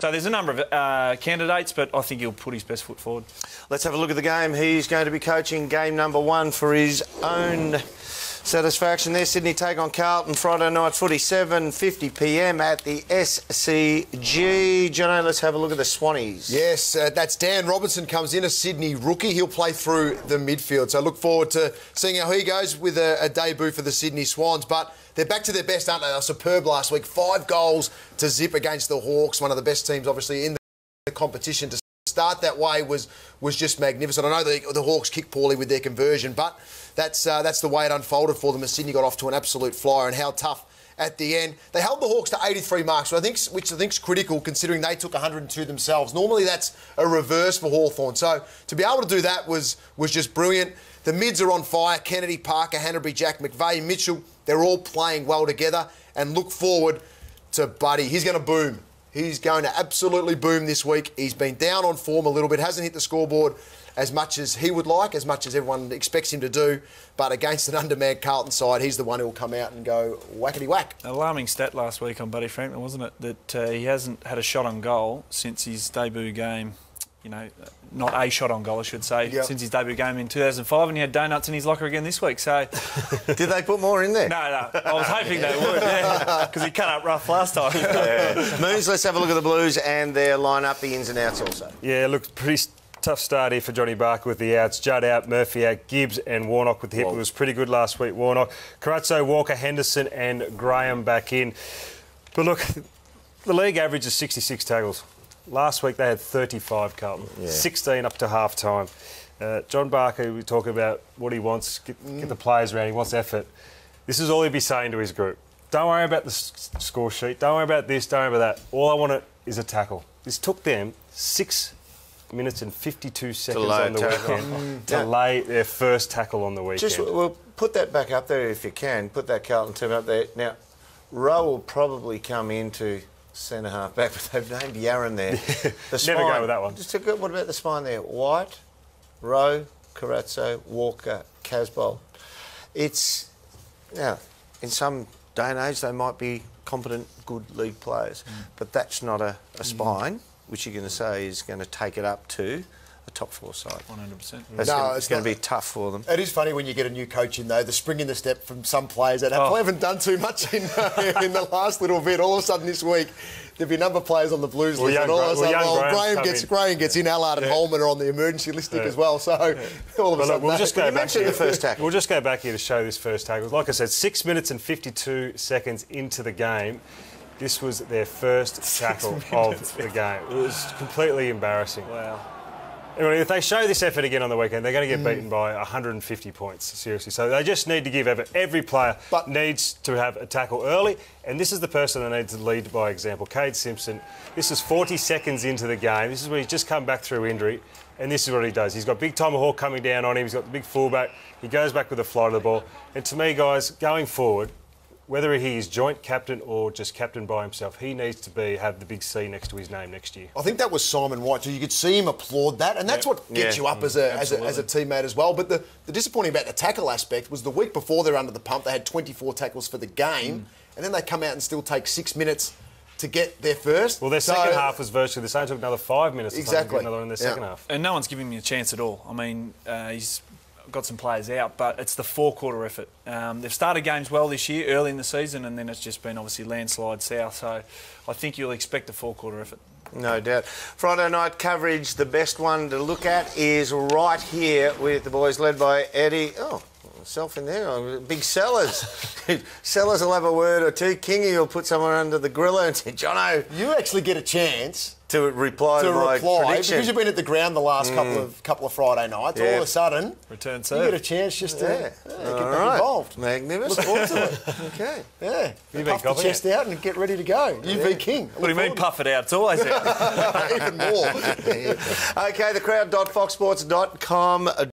So there's a number of candidates, but I think he'll put his best foot forward. Let's have a look at the game. He's going to be coaching game number 1 for his own satisfaction there. Sydney take on Carlton, Friday night footy, 7:50 p.m. at the SCG. Jono, let's have a look at the Swannies. Yes, that's Dan Robertson comes in, a Sydney rookie. He'll play through the midfield. So I look forward to seeing how he goes with a debut for the Sydney Swans. But they're back to their best, aren't they? They were superb last week. 5 goals to zip against the Hawks, one of the best teams, obviously, in the competition. To start that way was just magnificent. I know the Hawks kicked poorly with their conversion, but that's the way it unfolded for them as Sydney got off to an absolute flyer, and how tough at the end. They held the Hawks to 83 marks, which I think is critical considering they took 102 themselves. Normally that's a reverse for Hawthorn. So to be able to do that was just brilliant. The mids are on fire. Kennedy, Parker, Hanbury, Jack, McVeigh, Mitchell, they're all playing well together, and look forward to Buddy. He's going to boom. He's going to absolutely boom this week. He's been down on form a little bit, hasn't hit the scoreboard as much as he would like, as much as everyone expects him to do. But against an undermanned Carlton side, he's the one who will come out and go whackety-whack. An alarming stat last week on Buddy Franklin, wasn't it? That he hasn't had a shot on goal since his debut game. You know, not a shot on goal, I should say, since his debut game in 2005, and he had donuts in his locker again this week. So, did they put more in there? No. I was hoping they would, because he cut up rough last time. Moons, let's have a look at the Blues and their line-up, the ins and outs also. Yeah, look, pretty tough start here for Johnny Barker with the outs. Judd out, Murphy out, Gibbs and Warnock with the hip. It was pretty good last week, Warnock. Carazzo, Walker, Henderson and Graham back in. But look, the league average is 66 tackles. Last week they had 35, Carlton. 16 up to half-time. John Barker, we talk about what he wants, get the players around, he wants effort. This is all he'd be saying to his group. Don't worry about the score sheet, don't worry about this, don't worry about that. All I want is a tackle. This took them 6 minutes and 52 seconds on the weekend to lay their first tackle on the weekend. Well, put that back up there if you can. Put that Carlton team up there. Now, Rowe will probably come into centre half back, but they've named Yaron there. The spine, never go with that one. What about the spine there? White, Rowe, Carazzo, Walker, Casbolt. It's, now, in some day and age, they might be competent, good league players, but that's not a spine, which you're going to say is going to take it up to a top 4 side. 100%. It's going to be tough for them. It is funny when you get a new coach in, though, the spring in the step from some players that haven't done too much in the last little bit. All of a sudden this week, there'll be a number of players on the Blues list, and all of a sudden, Graham gets in, Allard and Holman are on the emergency list as well. So all of a sudden, we'll just go back to the first tackle. We'll just go back here to show this first tackle. Like I said, 6 minutes and 52 seconds into the game. This was their first tackle of the game. It was completely embarrassing. Wow. Anyway, if they show this effort again on the weekend, they're going to get beaten by 150 points, seriously. So they just need to give effort. Every player needs to have a tackle early, and this is the person that needs to lead by example. Cade Simpson, this is 40 seconds into the game. This is when he's just come back through injury, and this is what he does. He's got big tomahawk coming down on him. He's got the big fullback. He goes back with the flight of the ball. And to me, guys, going forward, whether he is joint captain or just captain by himself, he needs to have the big C next to his name next year. I think that was Simon White, so you could see him applaud that, and that's what gets you up as a teammate as well. But the disappointing about the tackle aspect was the week before they're under the pump, they had 24 tackles for the game, and then they come out and still take 6 minutes to get their first. Well, their second half was virtually the same. It took another 5 minutes to get another in their second half. And no one's giving him a chance at all. I mean, he's got some players out, but it's the 4-quarter effort. They've started games well this year, early in the season, and then it's just been obviously landslide south. So I think you'll expect a 4-quarter effort. No doubt. Friday night coverage, the best one to look at is right here with the boys led by Eddie. Oh, myself in there. Big Sellers. Sellers will have a word or two. Kingy will put someone under the griller and say, Jono, you actually get a chance to reply to my prediction. Because you've been at the ground the last couple of Friday nights. All of a sudden, return you get a chance just to get back involved. Magnificent. Look forward to it. Okay. Yeah. You puff the chest out and get ready to go. You be king. What do you mean puff it out? It's always out. Even more. Okay, thecrowd.foxsports.com.